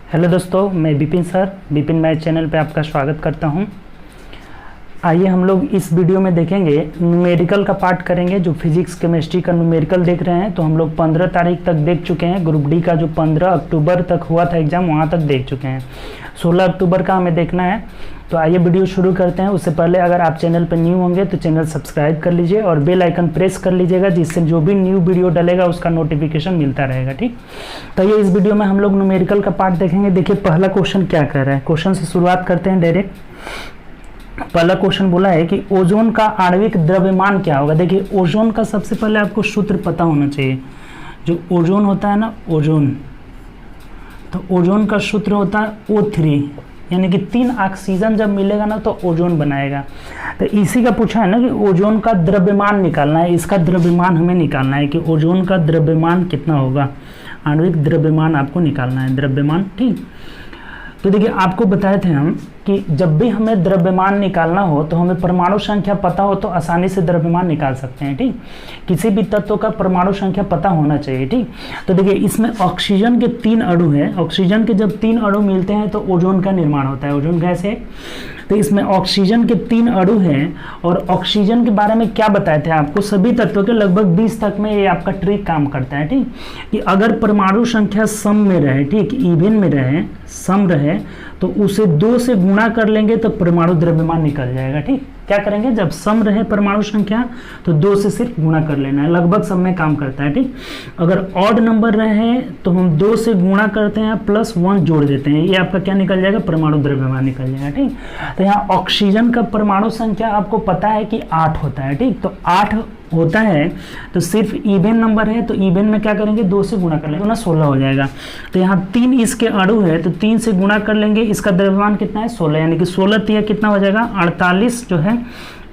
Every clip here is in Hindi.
हेलो दोस्तों, मैं Vipin sir Vipin math channel पे आपका स्वागत करता हूं। आइए हम लोग इस वीडियो में देखेंगे न्यूमेरिकल का पार्ट करेंगे। जो फिजिक्स केमिस्ट्री का न्यूमेरिकल देख रहे हैं तो हम लोग 15 तारीख तक देख चुके हैं। ग्रुप डी का जो 15 अक्टूबर तक हुआ था एग्ज़ाम, वहाँ तक देख चुके हैं। 16 अक्टूबर का हमें देखना है। तो आइए वीडियो शुरू करते हैं। उससे पहले अगर आप चैनल पर न्यू होंगे तो चैनल सब्सक्राइब कर लीजिए और बेल आइकन प्रेस कर लीजिएगा, जिससे जो भी न्यू वीडियो डलेगा उसका नोटिफिकेशन मिलता रहेगा। ठीक, तो ये इस वीडियो में हम लोग न्यूमेरिकल का पार्ट देखेंगे। देखिए पहला क्वेश्चन क्या कर रहा है। क्वेश्चन से शुरुआत करते हैं डायरेक्ट। पहला क्वेश्चन बोला है कि ओजोन का आणविक द्रव्यमान क्या होगा। देखिए ओजोन का सबसे पहले आपको सूत्र पता होना चाहिए। जो ओजोन होता है ना, ओजोन, तो ओजोन का सूत्र होता है O3, यानी कि 3 ऑक्सीजन जब मिलेगा ना तो ओजोन बनाएगा। तो इसी का पूछा है ना कि ओजोन का द्रव्यमान निकालना है। इसका द्रव्यमान हमें निकालना है कि ओजोन का द्रव्यमान कितना होगा। आणविक द्रव्यमान आपको निकालना है, द्रव्यमान। ठीक, तो देखिए आपको बताए थे हम कि जब भी हमें द्रव्यमान निकालना हो तो हमें परमाणु संख्या पता हो तो आसानी से द्रव्यमान निकाल सकते हैं। ठीक, किसी भी तत्व का परमाणु संख्या पता होना चाहिए। ठीक, तो देखिए इसमें ऑक्सीजन के 3 अणु हैं। ऑक्सीजन के जब 3 अणु मिलते हैं तो ओजोन का निर्माण होता है। ओजोन गैस है। तो इसमें ऑक्सीजन के 3 अणु हैं। और ऑक्सीजन के बारे में क्या बताए थे आपको, सभी तत्वों के लगभग 20 तक में ये आपका ट्रिक काम करता है। ठीक, कि अगर परमाणु संख्या सम में रहे, ठीक, इवन में रहे, सम रहे, तो उसे 2 से गुणा कर लेंगे तो परमाणु द्रव्यमान निकल जाएगा। ठीक, क्या करेंगे, जब सम रहे परमाणु संख्या तो 2 से सिर्फ गुणा कर लेना है। लगभग सब में काम करता है। ठीक, अगर ऑड नंबर रहे तो हम 2 से गुणा करते हैं +1 जोड़ देते हैं, ये आपका क्या निकल जाएगा, परमाणु द्रव्यमान निकल जाएगा। ठीक, तो यहाँ ऑक्सीजन का परमाणु संख्या आपको पता है कि 8 होता है। ठीक, तो 8 होता है तो सिर्फ इवन नंबर है, तो इवन में क्या करेंगे, 2 से गुणा कर लेंगे तो ना 16 हो जाएगा। तो यहाँ 3 इसके अणु है तो 3 से गुणा कर लेंगे। इसका द्रव्यमान कितना है, 16, यानी कि 16 तिया कितना हो जाएगा, 48 जो है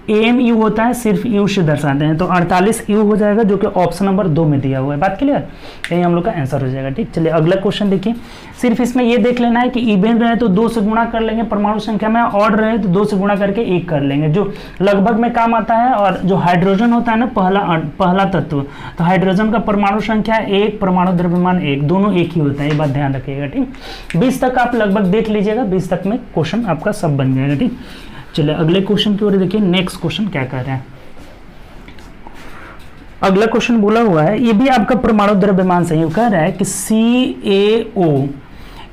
AMU होता है, सिर्फ U से दर्शाते हैं, तो 48 U हो जाएगा, जो कि ऑप्शन नंबर 2 में दिया हुआ है। बात क्लियर, यही हम लोग का आंसर हो जाएगा। ठीक, चलिए अगला क्वेश्चन देखिए। सिर्फ इसमें ये देख लेना है कि इवन रहे तो 2 से गुणा कर लेंगे परमाणु संख्या में, ऑड रहे तो 2 से गुणा करके 1 कर लेंगे, जो लगभग में काम आता है। और जो हाइड्रोजन होता है ना, पहला तत्व, तो हाइड्रोजन का परमाणु संख्या 1, परमाणु द्रव्यमान 1, दोनों एक ही होता है, ये बात ध्यान रखिएगा। ठीक, 20 तक आप लगभग देख लीजिएगा, 20 तक में क्वेश्चन आपका सब बन जाएगा। ठीक, चलिए अगले क्वेश्चन की ओर देखिए। नेक्स्ट क्वेश्चन क्या कह रहे हैं। अगला क्वेश्चन बोला हुआ है, ये भी आपका परमाणु द्रव्यमान से ही कह रहा है कि CaO,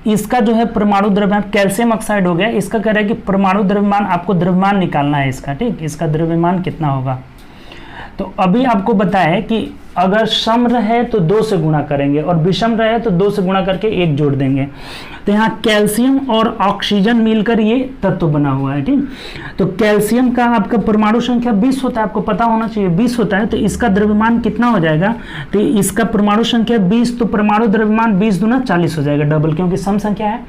इसका जो है परमाणु द्रव्यमान, कैल्शियम ऑक्साइड हो गया, इसका कह रहा है कि परमाणु द्रव्यमान, आपको द्रव्यमान निकालना है इसका। ठीक, इसका द्रव्यमान कितना होगा। तो अभी आपको बताया कि अगर सम रहे तो 2 से गुणा करेंगे और विषम रहे तो 2 से गुणा करके 1 जोड़ देंगे। तो यहाँ कैल्शियम और ऑक्सीजन मिलकर ये तत्व बना हुआ है। ठीक, तो कैल्शियम का आपका परमाणु संख्या 20 होता है, आपको पता होना चाहिए 20 होता है। तो इसका द्रव्यमान कितना हो जाएगा, तो इसका परमाणु संख्या 20, तो परमाणु द्रव्यमान 20 दूना 40 हो जाएगा, डबल, क्योंकि सम संख्या है।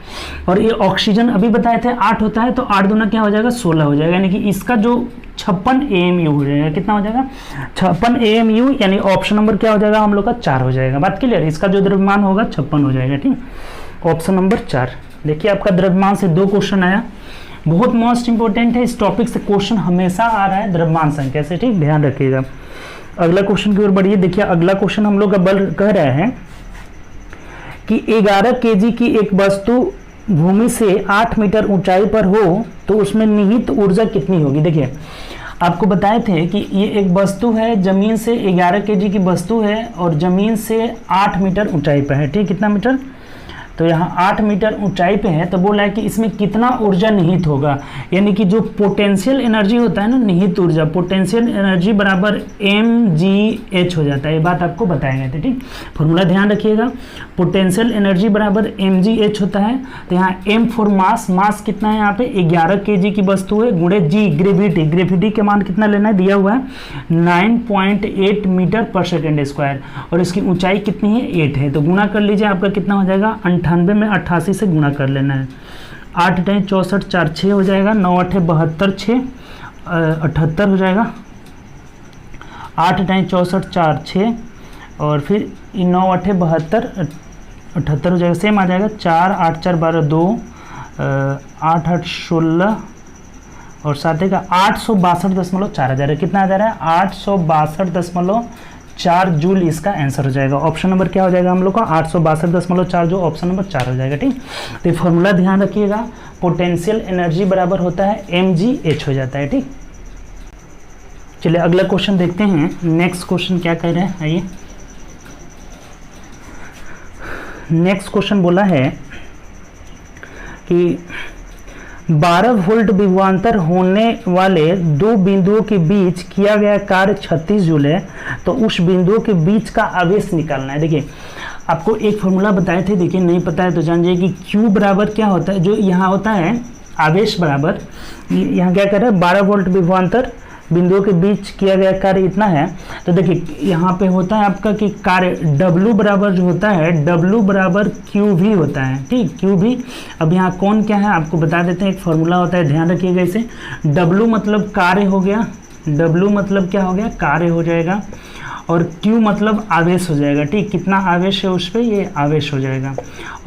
और ये ऑक्सीजन अभी बताए थे 8 होता है, तो 8 दूना क्या हो जाएगा, 16 हो जाएगा, यानी कि इसका जो 56 AMU हो जाएगा। कितना हो जाएगा, 56 AMU, यानी ऑप्शन नंबर क्या हो जाएगा हम लोग का 4 हो जाएगा। बात क्लियर, इसका जो द्रव्यमान होगा 56 हो जाएगा। ठीक, ऑप्शन नंबर 4। देखिए आपका द्रव्यमान से 2 क्वेश्चन आया, बहुत मोस्ट इंपोर्टेंट है। इस टॉपिक से क्वेश्चन हमेशा आ रहा है द्रव्यमान संख्या से। ठीक, ध्यान रखिएगा। अगला क्वेश्चन की ओर बढ़िए। देखिए अगला क्वेश्चन हम लोग कह रहे हैं कि 11 kg की एक वस्तु भूमि से 8 मीटर ऊंचाई पर हो तो उसमें निहित ऊर्जा कितनी होगी। देखिए आपको बताए थे कि ये एक वस्तु है, जमीन से 11 kg की वस्तु है और जमीन से 8 मीटर ऊंचाई पर है। ठीक, कितना मीटर, तो यहाँ 8 मीटर ऊंचाई पे है। तो बोला है कि इसमें कितना ऊर्जा निहित होगा, यानी कि जो पोटेंशियल एनर्जी होता है ना, निहित ऊर्जा, पोटेंशियल एनर्जी बराबर mgh हो जाता है। ये बात आपको बताया गया था। ठीक, फॉर्मूला ध्यान रखिएगा, पोटेंशियल एनर्जी बराबर mgh होता है। तो यहाँ m फॉर मास, मास कितना है यहाँ पे 11 kg की वस्तु है, गुणे g ग्रेविटी, ग्रेविटी के मान कितना लेना है, दिया हुआ है 9.8 मीटर पर सेकेंड स्क्वायर, और इसकी ऊंचाई कितनी है 8 है। तो गुणा कर लीजिए, आपका कितना हो जाएगा, 98 में 88 से गुणा कर लेना है। 8 × 64 4 6 हो जाएगा, 9 8 72 6 78 हो जाएगा। 8 × 64 4 6 और फिर 9 8 72 78 हो जाएगा, सेम आ जाएगा। 4 8 4 12 2 8 8 16 और साथ ही का 862.4 हज़ार, कितना आ जा रहा है 862.4 4 जूल इसका आंसर हो जाएगा। ऑप्शन नंबर क्या हो जाएगा हम लोग का 862.4 जो ऑप्शन नंबर 4 हो जाएगा। ठीक, तो ये फॉर्मूला ध्यान रखिएगा, पोटेंशियल एनर्जी बराबर होता है mgh हो जाता है। ठीक, चलिए अगला क्वेश्चन देखते हैं। नेक्स्ट क्वेश्चन क्या कह रहे हैं, आइए। नेक्स्ट क्वेश्चन बोला है कि 12 वोल्ट विभवांतर होने वाले दो बिंदुओं के बीच किया गया कार्य 36 जूल है, तो उस बिंदुओं के बीच का आवेश निकालना है। देखिए आपको एक फॉर्मूला बताए थे, देखिए नहीं पता है तो जानिए कि Q बराबर क्या होता है, जो यहाँ होता है आवेश बराबर, यहाँ क्या कर रहा है 12 वोल्ट विभवांतर बिंदुओं के बीच किया गया कार्य इतना है। तो देखिए यहाँ पे होता है आपका कि कार्य W बराबर जो होता है W बराबर QV होता है। ठीक, QV। अब यहाँ कौन क्या है आपको बता देते हैं, एक फॉर्मूला होता है, ध्यान रखिएगा इसे। W मतलब कार्य हो गया, W मतलब क्या हो गया कार्य हो जाएगा, और Q मतलब आवेश हो जाएगा। ठीक, कितना आवेश है उस पर, ये आवेश हो जाएगा,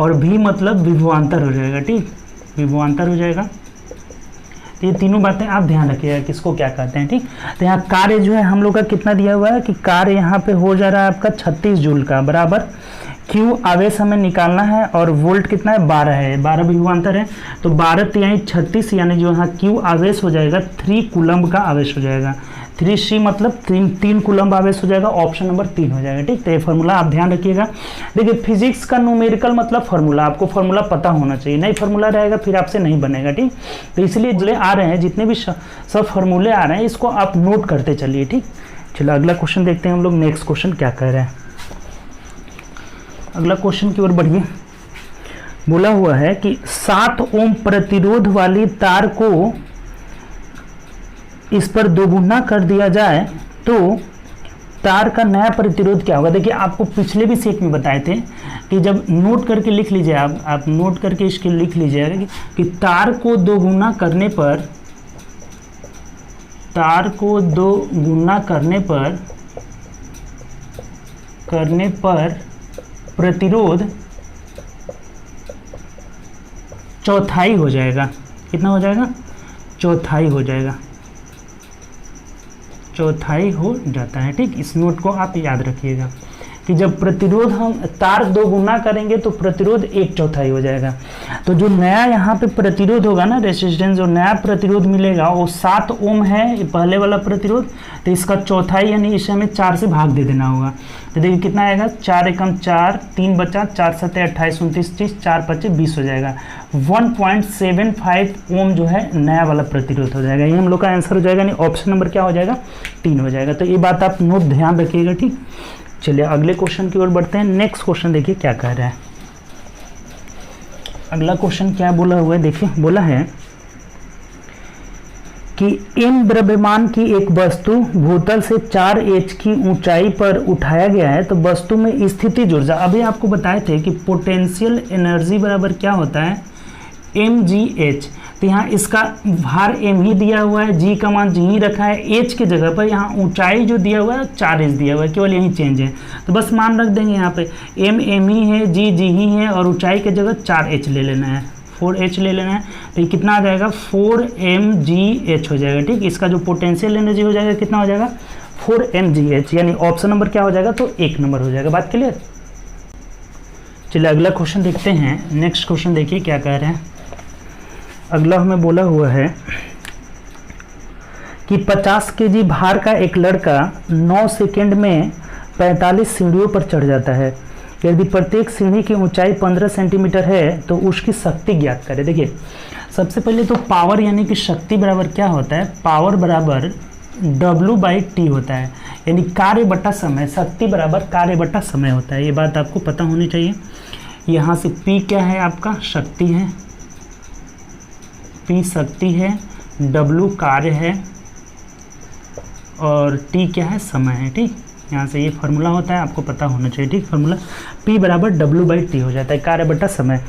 और V मतलब विभवांतर हो जाएगा। ठीक, विभवांतर हो जाएगा। तो ये तीनों बातें आप ध्यान रखिएगा किसको क्या कहते हैं। ठीक, तो यहाँ कार्य जो है हम लोग का कितना दिया हुआ है कि कार्य यहाँ पे हो जा रहा है आपका 36 जूल का, बराबर Q आवेश हमें निकालना है, और वोल्ट कितना है 12 है, 12 विभवांतर है, तो 12 यानी 36 यानी जो यहाँ Q आवेश हो जाएगा 3 कूलम्ब का आवेश हो जाएगा। 3C मतलब 3 कूलम्ब आवेश हो जाएगा। ऑप्शन नंबर 3 हो जाएगा। ठीक, तो ये फॉर्मूला आप ध्यान रखिएगा। देखिए फिजिक्स का न्यूमेरिकल मतलब फॉर्मूला, आपको फॉर्मूला पता होना चाहिए, नहीं फॉर्मूला रहेगा फिर आपसे नहीं बनेगा। ठीक, तो इसलिए जो आ रहे हैं जितने भी सब फॉर्मूले आ रहे हैं इसको आप नोट करते चलिए। ठीक, चलो अगला क्वेश्चन देखते हैं हम लोग। नेक्स्ट क्वेश्चन क्या कह रहे हैं, अगला क्वेश्चन की ओर बढ़िए। बोला हुआ है कि 7 ओम प्रतिरोध वाली तार को इस पर दोगुना कर दिया जाए तो तार का नया प्रतिरोध क्या होगा। देखिए आपको पिछले भी सेट में बताए थे कि जब नोट करके लिख लीजिए, आप नोट करके इसके लिख लीजिएगा कि तार को दोगुना करने पर, तार को दोगुना करने पर प्रतिरोध चौथाई हो जाएगा। कितना हो जाएगा, चौथाई हो जाएगा, चौथाई हो जाता है। ठीक, इस नोट को आप याद रखिएगा कि जब प्रतिरोध हम तार दोगुना करेंगे तो प्रतिरोध 1/4 हो जाएगा। तो जो नया यहाँ पे प्रतिरोध होगा ना, रेसिस्टेंस, जो नया प्रतिरोध मिलेगा वो 7 ओम है, ये पहले वाला प्रतिरोध, तो इसका चौथाई यानी इसे हमें 4 से भाग दे देना होगा। तो देखिए कितना आएगा, 4 एकम 4, 3 बचा, 4 सत्ते 28, 29, 30, 4 पच्चे 20 हो जाएगा। 1.75 ओम जो है नया वाला प्रतिरोध हो जाएगा। ये हम लोग का आंसर हो जाएगा, यानी ऑप्शन नंबर क्या हो जाएगा 3 हो जाएगा। तो ये बात आप नोट ध्यान रखिएगा। ठीक, चलिए अगले क्वेश्चन की ओर बढ़ते हैं। नेक्स्ट क्वेश्चन देखिए क्या कह रहा है। अगला क्वेश्चन क्या बोला हुआ है, देखिए बोला है कि m द्रव्यमान की एक वस्तु भूतल से 4h की ऊंचाई पर उठाया गया है, तो वस्तु में स्थितिज ऊर्जा, अभी आपको बताए थे कि पोटेंशियल एनर्जी बराबर क्या होता है mgh। तो यहाँ इसका भार m ही दिया हुआ है, g का मान g ही रखा है, h की जगह पर यहाँ ऊंचाई जो दिया हुआ है 4h दिया हुआ है, केवल यही चेंज है। तो बस मान रख देंगे यहाँ पे m ही है, g ही है, और ऊंचाई की जगह 4h ले लेना है, 4h ले लेना है। तो ये कितना आ जाएगा 4mgh हो जाएगा। ठीक, इसका जो पोटेंशियल एनर्जी हो जाएगा कितना हो जाएगा 4mgh, यानी ऑप्शन नंबर क्या हो जाएगा, तो 1 नंबर हो जाएगा। बात क्लियर। चलिए अगला क्वेश्चन देखते हैं। नेक्स्ट क्वेश्चन देखिए क्या कह रहे हैं। अगला हमें बोला हुआ है कि 50 केजी भार का एक लड़का 9 सेकेंड में 45 सीढ़ियों पर चढ़ जाता है। यदि प्रत्येक सीढ़ी की ऊंचाई 15 सेंटीमीटर है तो उसकी शक्ति ज्ञात करें। देखिए सबसे पहले तो पावर यानी कि शक्ति बराबर क्या होता है, पावर बराबर W/T होता है, यानी कार्य बटा समय, शक्ति बराबर कार्य बटा समय होता है। ये बात आपको पता होनी चाहिए। यहाँ से P क्या है, आपका शक्ति है, P शक्ति है, W कार्य है, और T क्या है, समय है। ठीक, यहाँ से ये फार्मूला होता है, आपको पता होना चाहिए। ठीक, फार्मूला P बराबर W/T हो जाता है, कार्य बटा समय।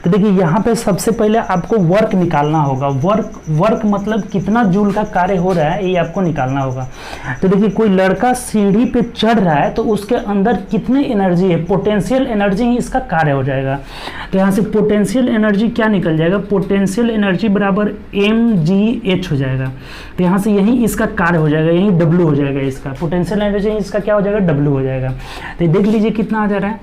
तो देखिए यहाँ पे सबसे पहले आपको वर्क निकालना होगा। वर्क मतलब कितना जूल का कार्य हो रहा है ये आपको निकालना होगा। तो देखिए कोई लड़का सीढ़ी पे चढ़ रहा है तो उसके अंदर कितनी एनर्जी है, पोटेंशियल एनर्जी ही इसका कार्य हो जाएगा। तो यहाँ से पोटेंशियल एनर्जी क्या निकल जाएगा, पोटेंशियल एनर्जी बराबर mgh हो जाएगा। तो यहाँ से यही इसका कार्य हो जाएगा, यही W हो जाएगा इसका, पोटेंशियल एनर्जी इसका क्या हो जाएगा W हो जाएगा। तो देख लीजिए कितना आ जा रहा है,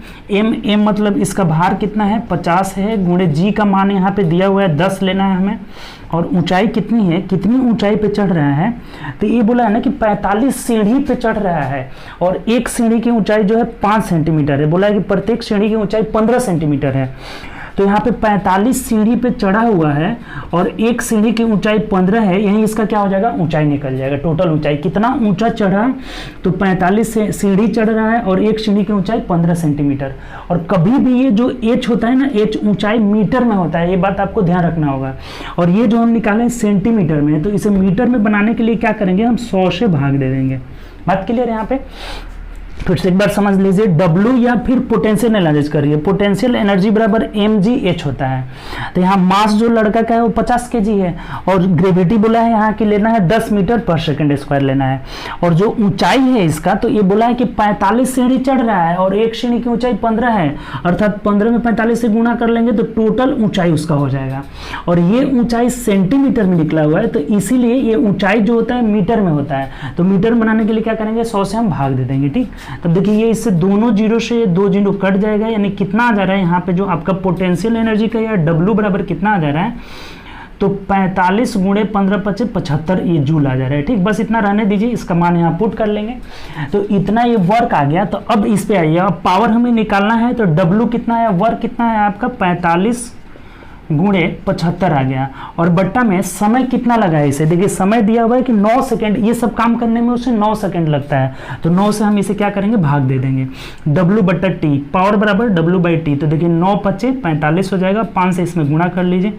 m मतलब इसका भार कितना है 50 है, गुणे g का मान यहाँ पे दिया हुआ है 10 लेना है हमें, और ऊंचाई कितनी है, कितनी ऊंचाई पे चढ़ रहा है, तो ये बोला है ना कि 45 सीढ़ी पे चढ़ रहा है, और एक सीढ़ी की ऊंचाई जो है 5 सेंटीमीटर है, बोला है कि प्रत्येक सीढ़ी की ऊंचाई 15 सेंटीमीटर है। तो यहाँ पे 45 सीढ़ी पे चढ़ा हुआ है और एक सीढ़ी की ऊंचाई 15 है, यही इसका क्या हो जाएगा, ऊंचाई निकल जाएगा। टोटल ऊंचाई कितना ऊंचा चढ़ा, तो 45 से सीढ़ी चढ़ रहा है और एक सीढ़ी की ऊंचाई 15 सेंटीमीटर। और कभी भी ये जो h होता है ना, h ऊंचाई मीटर में होता है, ये बात आपको ध्यान रखना होगा। और ये जो हम निकालें सेंटीमीटर में, तो इसे मीटर में बनाने के लिए क्या करेंगे, हम 100 से भाग दे देंगे। बात क्लियर है यहाँ पे। फिर से एक बार समझ लीजिए, W या फिर पोटेंशियल एनालिसिस करिए, पोटेंशियल एनर्जी बराबर mgh होता है। तो यहाँ मास जो लड़का का है वो 50 kg है, और ग्रेविटी बोला है यहाँ की लेना है 10 मीटर पर सेकंड स्क्वायर लेना है। और जो ऊंचाई है इसका, तो ये बोला है कि 45 सीढ़ी चढ़ रहा है और एक सीढ़ी की ऊंचाई 15 है, अर्थात 15 में 45 से गुणा कर लेंगे तो टोटल ऊंचाई उसका हो जाएगा। और ये ऊंचाई सेंटीमीटर में निकला हुआ है, तो इसीलिए ये ऊंचाई जो होता है मीटर में होता है। तो मीटर बनाने के लिए क्या करेंगे, 100 से हम भाग दे देंगे। ठीक, तब देखिए ये इससे दोनों जीरो से दो जीरो कट जाएगा, यानी कितना आ जा रहा है यहाँ पे जो आपका पोटेंशियल एनर्जी का या W बराबर कितना आ जा रहा है, तो 45 गुणे 15 25 75 ये जूल आ जा रहा है। ठीक, बस इतना रहने दीजिए, इसका मान यहाँ पुट कर लेंगे। तो इतना ये वर्क आ गया। तो अब इस पे आइए, अब पावर हमें निकालना है, तो W कितना है, वर्क कितना है आपका 45 गुणे 75 आ गया, और बट्टा में समय कितना लगा है इसे, देखिए समय दिया हुआ है कि 9 सेकंड, ये सब काम करने में उसे 9 सेकंड लगता है। तो 9 से हम इसे क्या करेंगे, भाग दे देंगे। W बट्टा T, पावर बराबर W बाई T, तो देखिए 9 पचे 45 हो जाएगा, 5 से इसमें गुणा कर लीजिए,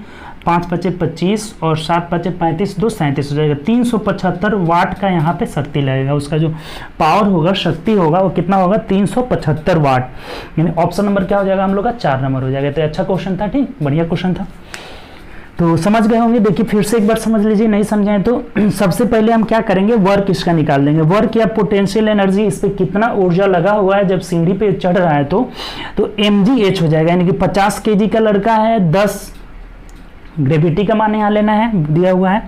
5 पचे 25 और 7 पचे 35, 2 37 हो जाएगा। 375 वाट का यहाँ पे शक्ति लगेगा, उसका जो पावर होगा, शक्ति होगा, वो कितना होगा, 375 वाट। यानी ऑप्शन नंबर क्या हो जाएगा हम लोग का, 4 नंबर हो जाएगा। तो अच्छा क्वेश्चन था, ठीक, बढ़िया क्वेश्चन था। तो समझ गए होंगे। देखिए फिर से एक बार समझ लीजिए, नहीं समझाएं तो सबसे पहले हम क्या करेंगे, वर्क इसका निकाल देंगे। वर्क या पोटेंशियल एनर्जी, इस पे कितना ऊर्जा लगा हुआ है जब सीढ़ी पे चढ़ रहा है, तो mgh हो जाएगा, यानी कि 50 kg का लड़का है, 10 ग्रेविटी का मान यहाँ लेना है, दिया हुआ है,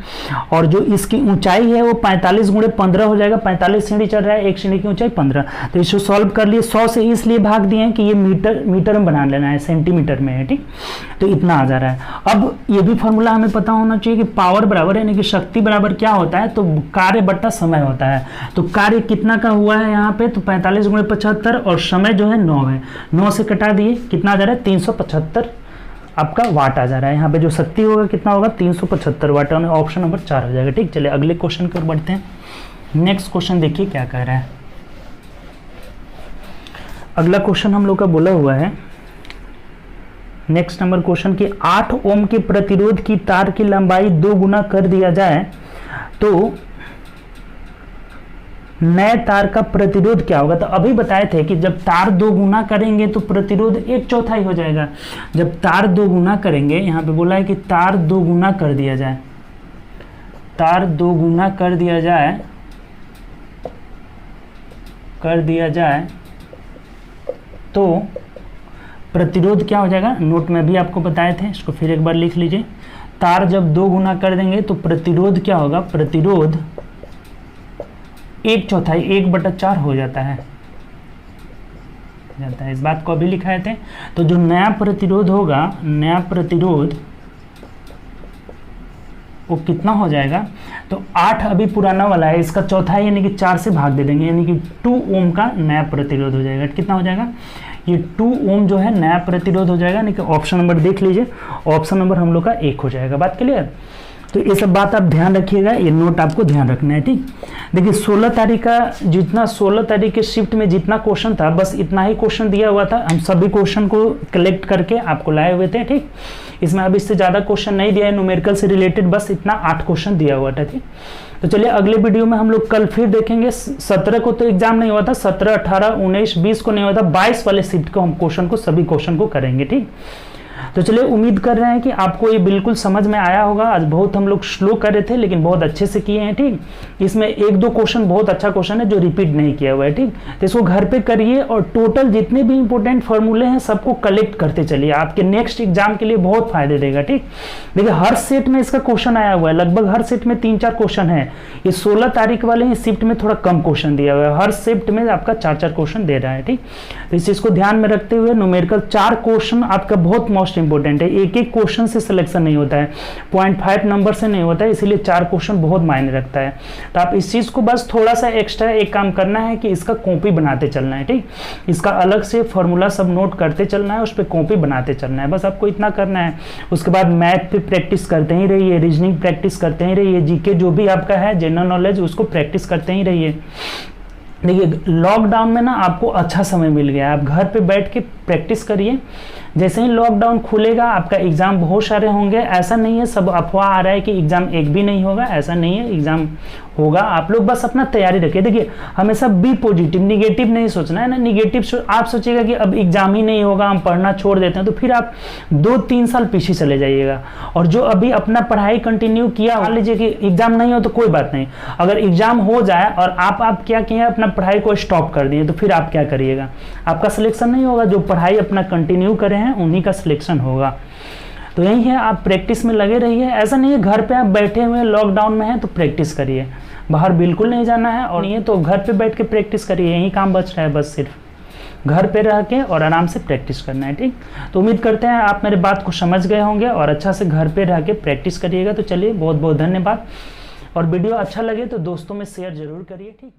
और जो इसकी ऊंचाई है वो 45 गुणे 15 हो जाएगा, 45 सीढ़ी चढ़ रहा है, एक सीढ़ी की ऊंचाई 15। तो इसको सॉल्व कर लिए, 100 से इसलिए भाग दिए हैं कि ये मीटर में बना लेना है, सेंटीमीटर में है। ठीक, तो इतना आ जा रहा है। अब ये भी फॉर्मूला हमें पता होना चाहिए कि पावर बराबर यानी कि शक्ति बराबर क्या होता है, तो कार्य बट्टा समय होता है। तो कार्य कितना का हुआ है यहाँ पे, तो 45 गुणे 75, और समय जो है 9 है, 9 से कटा दिए, कितना आ जा रहा है, 375 आपका वाट आ जा रहा है। यहाँ पे जो शक्ति होगा कितना होगा, 375 वाट, और ऑप्शन नंबर 4 हो जाएगा। ठीक, चलिए अगले क्वेश्चन की ओर बढ़ते हैं। नेक्स्ट क्वेश्चन देखिए क्या कह रहा है। अगला क्वेश्चन हम लोग का बोला हुआ है, नेक्स्ट नंबर क्वेश्चन की 8 ओम के प्रतिरोध की तार की लंबाई 2 गुना कर दिया जाए तो नए तार का प्रतिरोध क्या होगा। तो अभी बताए थे कि जब तार 2 गुना करेंगे तो प्रतिरोध 1/4 हो जाएगा। जब तार 2 गुना करेंगे, यहाँ पे बोला है कि तार 2 गुना कर दिया जाए, तार 2 गुना कर दिया जाए तो प्रतिरोध क्या हो जाएगा। नोट में भी आपको बताए थे, इसको फिर एक बार लिख लीजिए। तार जब 2 गुना कर देंगे तो प्रतिरोध क्या होगा, प्रतिरोध 1/4 1/4 हो जाता है। इस बात को अभी लिखाए थे। तो जो नया प्रतिरोध होगा, नया प्रतिरोध वो कितना हो जाएगा, तो 8 अभी पुराना वाला है, इसका चौथाई यानी कि 4 से भाग दे देंगे, यानी कि 2 ओम का नया प्रतिरोध हो जाएगा। कितना हो जाएगा, ये 2 ओम जो है नया प्रतिरोध हो जाएगा। यानी कि ऑप्शन नंबर देख लीजिए, ऑप्शन नंबर हम लोग का 1 हो जाएगा। बात क्लियर। तो ये सब बात आप ध्यान रखिएगा, ये नोट आपको ध्यान रखना है। ठीक, देखिए 16 तारीख का जितना 16 तारीख के शिफ्ट में जितना क्वेश्चन था, बस इतना ही क्वेश्चन दिया हुआ था। हम सभी क्वेश्चन को कलेक्ट करके आपको लाए हुए थे। ठीक, इसमें अब इससे ज़्यादा क्वेश्चन नहीं दिया है न्यूमेरिकल से रिलेटेड, बस इतना 8 क्वेश्चन दिया हुआ था। ठीक, तो चलिए अगले वीडियो में हम लोग कल फिर देखेंगे। 17 को तो एग्जाम नहीं हुआ था, 17 18 19 20 को नहीं हुआ था, 22 वाले शिफ्ट को हम क्वेश्चन को, सभी क्वेश्चन को करेंगे। ठीक, तो चलिए, उम्मीद कर रहे हैं कि आपको ये बिल्कुल समझ में आया होगा। आज बहुत हम लोग स्लो कर रहे थे लेकिन बहुत अच्छे से किए हैं, ठीक। इसमें एक दो क्वेश्चन बहुत अच्छा क्वेश्चन है जो रिपीट नहीं किया हुआ है, ठीक। तो इसको घर पे करिए और टोटल जितने भी इंपॉर्टेंट फॉर्मूले हैं सबको कलेक्ट करते चलिए, आपके नेक्स्ट एग्जाम के लिए बहुत फायदे देगा, ठीक। देखिए हर सेट में इसका क्वेश्चन आया हुआ है, लगभग हर सेट में 3-4 क्वेश्चन है। ये 16 तारीख वाले हैं, शिफ्ट में थोड़ा कम क्वेश्चन दिया हुआ है, हर शिफ्ट में आपका 4-4 क्वेश्चन दे रहा है, ठीक। तो इस चीज को ध्यान में रखते हुए न्यूमेरिकल 4 क्वेश्चन आपका बहुत मोस्ट इंपोर्टेंट है। एक एक क्वेश्चन से सिलेक्शन नहीं होता है, 0.5 नंबर से नहीं होता है, इसीलिए 4 क्वेश्चन बहुत मायने रखता है। तो आप इस चीज को बस थोड़ा सा एक्स्ट्रा एक काम करना है कि इसका कॉपी बनाते चलना है, ठीक। इसका अलग से फॉर्मूला सब नोट करते चलना है, उस पर कॉपी बनाते चलना है, बस आपको इतना करना है। उसके बाद मैथ पे प्रैक्टिस करते ही रहिए, रीजनिंग प्रैक्टिस करते ही रहिए, जीके जो भी आपका है जनरल नॉलेज उसको प्रैक्टिस करते ही रहिए। देखिए लॉकडाउन में ना आपको अच्छा समय मिल गया, आप घर पे बैठ के प्रैक्टिस करिए। जैसे ही लॉकडाउन खुलेगा आपका एग्जाम बहुत सारे होंगे, ऐसा नहीं है सब अफवाह आ रहा है कि एग्जाम एक भी नहीं होगा, ऐसा नहीं है, एग्जाम होगा। आप लोग बस अपना तैयारी रखिए। देखिए हमेशा बी पॉजिटिव, निगेटिव नहीं सोचना है ना। निगेटिव आप सोचिएगा कि अब एग्जाम ही नहीं होगा, हम पढ़ना छोड़ देते हैं, तो फिर आप 2-3 साल पीछे चले जाइएगा। और जो अभी अपना पढ़ाई कंटिन्यू किया, मान लीजिए कि एग्जाम नहीं हो तो कोई बात नहीं, अगर एग्जाम हो जाए और आप क्या किए, अपना पढ़ाई को स्टॉप कर दिए, तो फिर आप क्या करिएगा, आपका सिलेक्शन नहीं होगा। जो पढ़ाई अपना कंटिन्यू करे हैं उन्हीं का सिलेक्शन होगा। तो यही है, आप प्रैक्टिस में लगे रहिए। ऐसा नहीं है घर पे आप बैठे हुए लॉकडाउन में हैं तो प्रैक्टिस करिए, बाहर बिल्कुल नहीं जाना है। और ये तो घर पे बैठ के प्रैक्टिस करिए, यही काम बच रहा है, बस सिर्फ घर पे रह के और आराम से प्रैक्टिस करना है, ठीक। तो उम्मीद करते हैं आप मेरे बात को समझ गए होंगे और अच्छा से घर पे रह के प्रैक्टिस करिएगा। तो चलिए बहुत बहुत धन्यवाद, और वीडियो अच्छा लगे तो दोस्तों में शेयर जरूर करिए, ठीक।